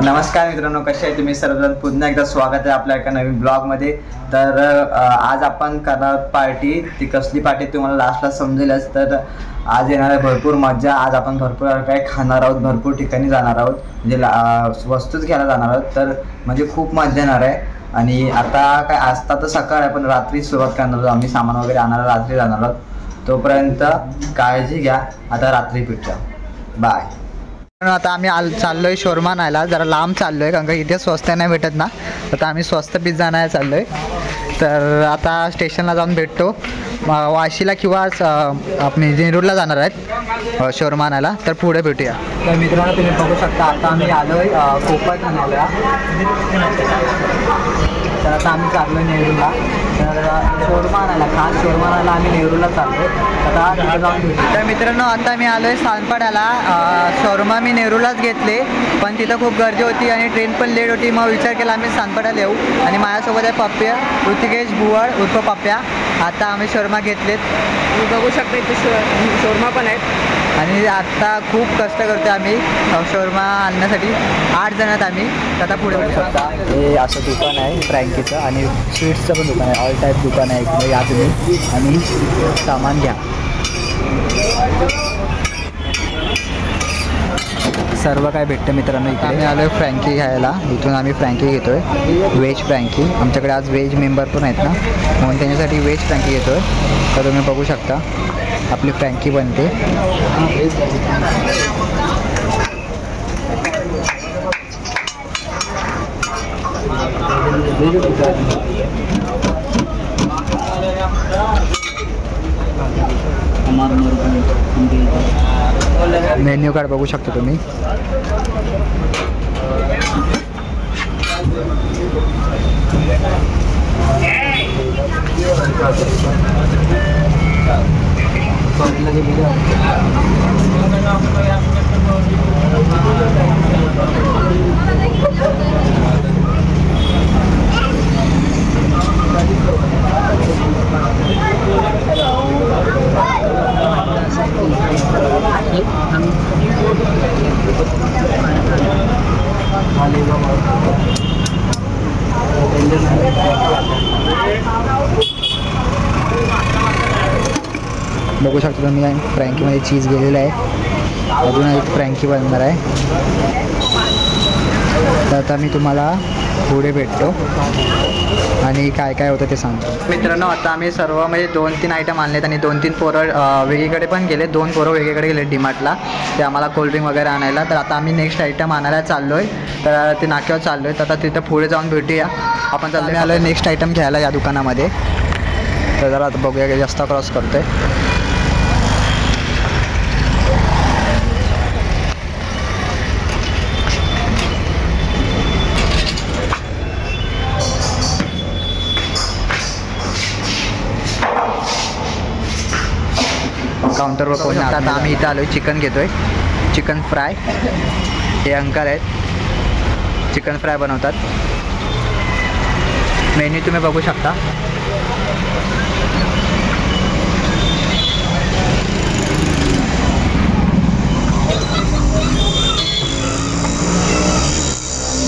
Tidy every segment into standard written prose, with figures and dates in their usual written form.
नमस्कार मित्रांनो, कसे आहे तुम्ही सर्वजण? पुन्हा एकदा स्वागत आहे आपल्या एका नवीन ब्लॉगमध्ये. तर आज आपण करणार पार्टी. ती कसली पार्टी तुम्हाला लास्टला समजेलच. तर आज येणार आहे भरपूर मजा. आज आपण भरपूर काय खाणार आहोत, भरपूर ठिकाणी जाणार आहोत, म्हणजे वस्तूच घ्यायला जाणार आहोत. तर म्हणजे खूप मजा येणार आहे. आणि आता काय आजता तर सकाळ आहे, पण रात्री सुरुवात करणार आहोत आम्ही. सामान वगैरे आणायला रात्री जाणार आहोत. तोपर्यंत काळजी घ्या. आता रात्री भेटूया. बाय. आता आम्ही चाललोय शोरमा आणायला. जरा लांब चाललोय कारण का इथे स्वस्त नाही भेटत ना. आता आम्ही स्वस्त पिझ्झा आणायला चाललोय. तर आता स्टेशनला जाऊन भेटतो. वाशीला किंवा आपण नेरूरला जाणार आहेत शोरमा आणायला. तर पुढे भेटूया. तर मित्रांनो, तुम्ही बघू शकता आता आम्ही आलोय कोकण आणायला. तर आता आम्ही चाललोय नेरूरला. तर शोरमा आणायला, खास शोरमा आणायला आम्ही नेरूरला चाललो. आता तिथे जाऊन भेटू. तर मित्रांनो, आता मी आलोय सानपाड्याला. शोरमा मी नेरूरलाच घेतले, पण तिथं खूप गर्दी होती आणि ट्रेन पण लेट होती. मग विचार केला आम्ही सानपाड्याला येऊ. आणि माझ्यासोबत आहे पप्प्या, ऋतिकेश भुवड उर्फ पप्प्या. आता आम्ही शोरमा घेतलेत. तुम्ही बघू शकता इथे शोरमा पण आहेत. आणि आता खूप कष्ट करतो आम्ही शोरमा आणण्यासाठी. 8 जण आहेत आम्ही. आता पुढे बघू शकता हे असं दुकान आहे फ्रँकीचं, आणि स्वीट्सचं पण दुकान आहे. ऑल टाईप दुकान आहे इकडे. या तुम्ही आणि सामान घ्या. सर्व काय भेटतं मित्रांनो इकडे. आम्ही आलो आहे फ्रँकी घ्यायला. इथून आम्ही फ्रँकी घेतो आहे, व्हेज फ्रँकी. आमच्याकडे आज व्हेज मेंबर पण आहेत ना, म्हणून त्यांच्यासाठी व्हेज फ्रँकी घेतो आहे. तर तुम्ही बघू शकता आपली फ्रँकी बनते. मेन्यू कार्ड बघू शकता तुम्ही. बघू शकता तुम्ही फ्रँकीमध्ये चीज गेलेलं आहे. अजून एक फ्रँकी बनणार आहे. तर आता मी तुम्हाला पुढे भेटतो आणि काय काय होतं ते सांगतो. मित्रांनो, आता आम्ही सर्व म्हणजे 2-3 आयटम आणलेत आणि 2-3 पोरं वेगळीकडे पण गेले. 2 पोरं वेगळीकडे गेले डीमार्टला, ते आम्हाला कोल्ड्रिंक वगैरे आणायला. तर आता आम्ही नेक्स्ट आयटम आणायला चाललो आहे. तर ते नाक्यावर चाललो आहे. तर आता तिथं पुढे जाऊन भेटूया. आपण चाललो आहे, आलो आहे नेक्स्ट आयटम घ्यायला या दुकानामध्ये. तर जरा आता बघूया की जास्त क्रॉस करतो आहे. काउंटरवर कोणी. आता आम्ही इथं आलो आहे, चिकन घेतो आहे, चिकन फ्राय. हे अंकल आहेत, चिकन फ्राय बनवतात. मेन्यू तुम्ही बघू शकता.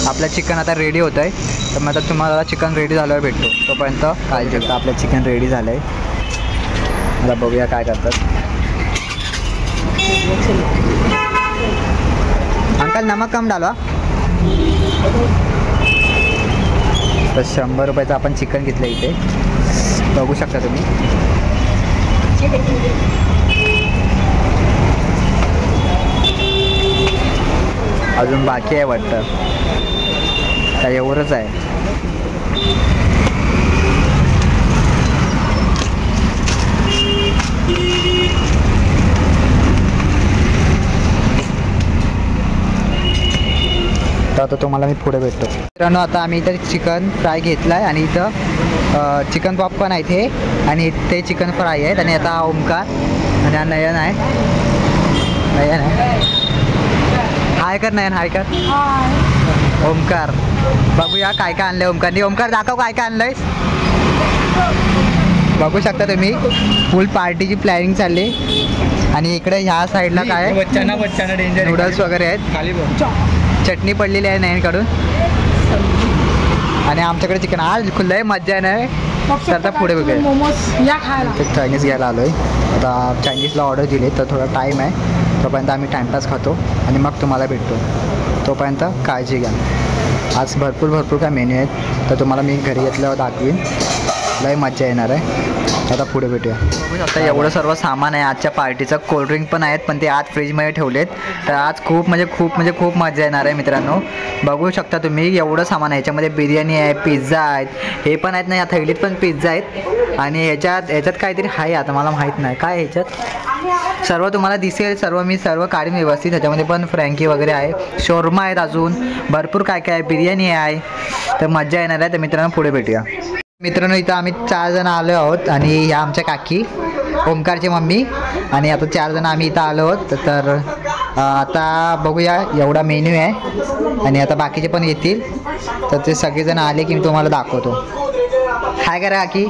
आपलं चिकन आता रेडी होतं आहे. तर मग आता तुम्हाला चिकन रेडी झाल्यावर भेटतो. तोपर्यंत काळजी घ्या. आपलं चिकन रेडी झालं आहे. आता बघूया काय करतात. अंकल नमक कम डालवा. तर 100 रुपयाचं आपण चिकन घेतलं इथे. बघू शकता तुम्ही. अजून बाकी आहे वाटतं. काय एवढंच आहे. तर आता तुम्हाला मी पुढे भेटतो. मित्रांनो, आता आम्ही इथं चिकन फ्राय घेतला आहे आणि इथं चिकन पॉपकॉर्न आहे इथे, आणि इथे चिकन फ्राय आहेत. आणि आता ओमकार आणि हा नयन आहे. नयन आहे. हाय कर नयन, हाय कर. ओमकार. बघूया काय काय आणलंय ओमकारने. ओमकार दाखव काय काय आणलंय. बघू शकता तुम्ही फुल पार्टीची प्लॅनिंग चालली. आणि इकडे ह्या साईडला काय बच्चाना डेंजर नूडल्स वगैरे आहेत. खाली चटणी पडलेली आहे नयन काढून आणि आमच्याकडे चिकन आज खुल्लं आहे मज्जा आहे नाही तर आता पुढे बघूया मोमोज या खायला तर चायनीज घ्यायला आलो आहे आता चायनीजला ऑर्डर दिली तर थोडा टाईम आहे तोपर्यंत आम्ही टाइमपास खातो आणि मग तुम्हाला भेटतो तोपर्यंत काळजी घ्या आज भरपूर काय मेन्यू आहेत तर तुम्हाला मी घरी घेतल्यावर दाखवीन लय मज्जा येणार आहे आता पुढे भेटूया आता एवढं सर्व सामान आहे आजच्या पार्टीचं कोल्ड्रिंक पण आहेत पण ते आज फ्रीजमध्ये ठेवलेत तर आज खूप मजा येणार आहे मित्रांनो बघू शकता तुम्ही एवढं सामान आहे याच्यामध्ये बिर्याणी आहे पिझ्झा आहेत हे पण आहेत ना या थैलीत पण पिझ्झा आहेत आणि ह्याच्यात काहीतरी आहे आता मला माहीत नाही काय ह्याच्यात सर्व तुम्हाला दिसेल मी सर्व काढून व्यवस्थित ह्याच्यामध्ये पण फ्रँकी वगैरे आहे शोरमा आहेत अजून भरपूर काय आहे बिर्याणी आहे तर मजा येणार आहे तर मित्रांनो पुढे भेटूया मित्रांनो इथं आम्ही 4 जण आलो आहोत आणि ह्या आमच्या काकी ओमकारची मम्मी आणि आता 4 जण आम्ही इथं आलो आहोत तर आता बघूया एवढा मेन्यू आहे आणि आता बाकीचे पण येतील तर ते सगळेजण आले की मी तुम्हाला दाखवतो हाय करा काकी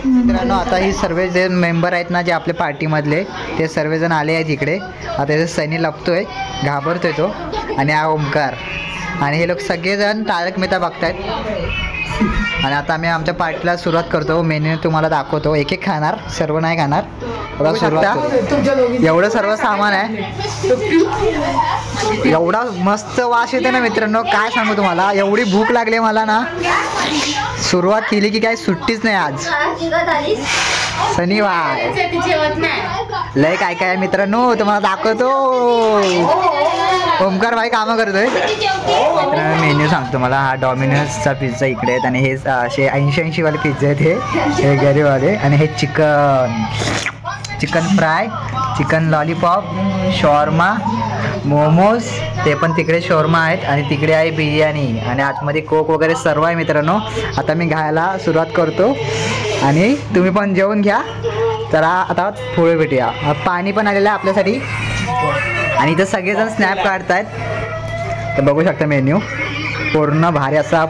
मित्रांनो आता ही सर्व जे मेंबर आहेत ना जे आपल्या पार्टीमधले ते सर्वजण आले आहेत इकडे आता इथे सनी लपतोय घाबरतोय तो आणि हा ओमकार आणि हे लोक सगळेजण तारक मेहता बघतायत आणि आता आम्ही आमच्या पार्टीला सुरुवात करतो मेन्यू तुम्हाला दाखवतो एक खाणार सर्व नाही खाणार आता सुरुवात एवढं सर्व सामान आहे एवढा मस्त वास येते ना मित्रांनो काय सांगू तुम्हाला एवढी भूक लागली मला ना सुरुवात केली की काय सुट्टीच नाही आज शनिवार लय काय आहे मित्रांनो तुम्हाला दाखवतो ओमकार भाई कामं करतोय मेन्यू सांगतो मला हा डॉमिनोजचा पिझ्झा इकडे आहेत आणि हे असे 80 वाले पिझ्झा आहेत हे गरीवाले आणि हे chicken fry chicken lollipop shawarma momos ते पण तिकडे शॉर्मा आहेत आणि तिकडे आहे बिर्याणी आणि आतमध्ये कोक वगैरे सर्व आहे मित्रांनो आता मी खायला सुरुवात करतो आणि तुम्ही पण जेवून घ्या तर आता पुढे भेटूया पाणी पण आलेलं आहे आपल्यासाठी आणि इथं सगळेजण स्नॅप काढतायत तर बघू शकता मेन्यू पूर्ण भारी असा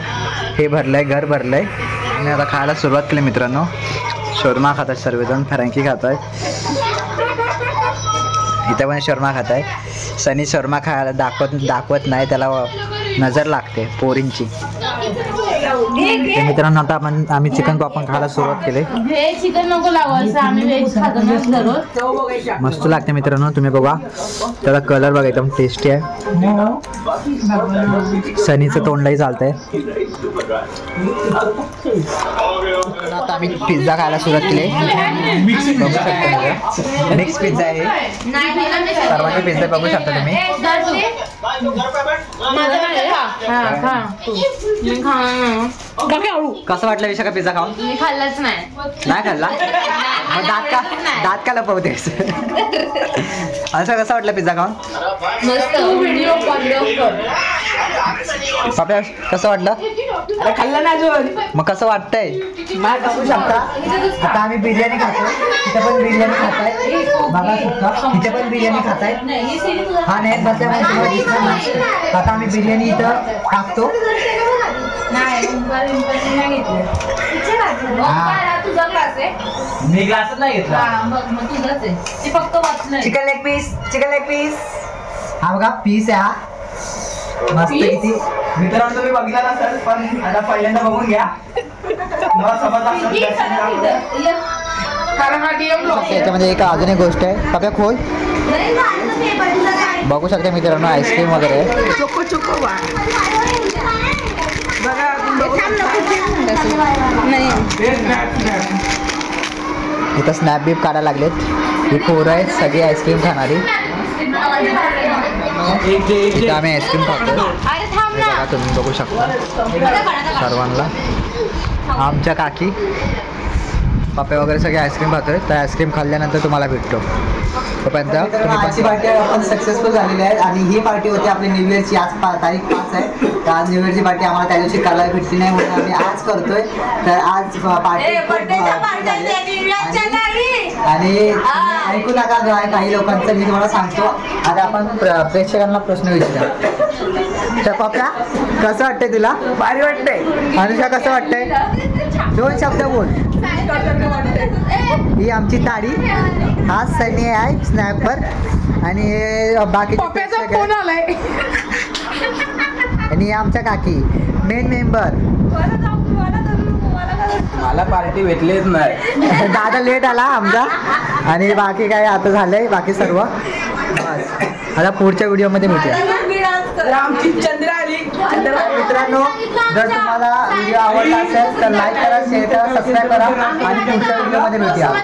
हे भरलंय घर भरलंय आणि आता खायला सुरुवात केली मित्रांनो शोरमा खात आहेत सर्वजण फ्रँकी खात आहेत इथं पण शोरमा खात आहे सनी शोरमा खायला दाखवत नाही त्याला नजर लागते पोरींची मित्रांनो आता आम्ही चिकन पॉपकॉर्न खायला सुरुवात केली मस्त लागते मित्रांनो तुम्ही बघा त्याचा कलर बघा एकदम टेस्टी आहे सनीचं तोंडही चालतंय आता आम्ही पिझ्झा खायला सुरुवात केली बघू शकता मिक्स पिझ्झा आहे सर्वांचे पिझ्झा बघू शकता तुम्ही कसं वाटलं विशाखा पिझ्झा खाऊन मी खाल्लाच नाही खाल्ला मग दात का लपवतेस असं कसं वाटलं पिझ्झा खाऊन पाप्या कसं वाटलं अरे खाल्लं नाही अजून मग कसं वाटतंय बघू शकता आता आम्ही बिर्याणी खातो तिथे पण बिर्याणी खाताय बघा शकता तिथे पण बिर्याणी खाताय हा नाही बसल्यामुळे आता आम्ही बिर्याणी इथं टाकतो मी ग्लासच नाही घेतला चिकन लेग पीस हा बघा पीस आहे हा मस्त किती मित्रांनो तुम्ही बघितला नसेल पण आता पहिल्यांदा बघून घ्या त्याच्यामध्ये एक अजून एक गोष्ट आहे पप्या खोल बघू शकता मित्रांनो आईस्क्रीम वगैरे इथं स्नॅप बीप काढायला लागलेत ही पोरं आहेत सगळी आईस्क्रीम खाणारी इथं आम्ही आईस्क्रीम खातो बघा तुम्ही बघू शकता सर्वांना आमच्या काकी पप्पे वगैरे सगळे आईस्क्रीम खातोय तर आईस्क्रीम खाल्ल्यानंतर तुम्हाला भेटतो तोपर्यंत आजची पार्टी आपण सक्सेसफुल झालेली आहे आणि ही पार्टी होती आपली न्यू इयरची आज तारीख 5 आहे तर आज न्यू इयरची पार्टी आम्हाला त्या दिवशी करायला भेटली नाही म्हणून आम्ही आज करतोय तर आज पार्टी आणि ऐकू नका काही लोकांचं मी तुम्हाला सांगतो आता आपण प्रेक्षकांना प्रश्न विचारूया तर पप्या कसं वाटतंय तुला भारी वाटतंय अनुषा कसं वाटतंय 2 शब्द बोल ही आमची ताडी हा सनी आहे स्नॅपर आणि बाकी फोन आलाय आणि आमच्या काकी मेन मेंबर. मला पार्टी भेटलीच नाही. दादा लेट आला आमचा आणि बाकी काय आता झालंय बाकी सर्व बस. आता पुढच्या व्हिडिओमध्ये भेटूया. मित्रांनो जर तुम्हाला व्हिडिओ आवडला असेल तर लाईक करा, शेअर करा, सबस्क्राईब करा आणि पुढच्या व्हिडिओमध्ये भेटूया.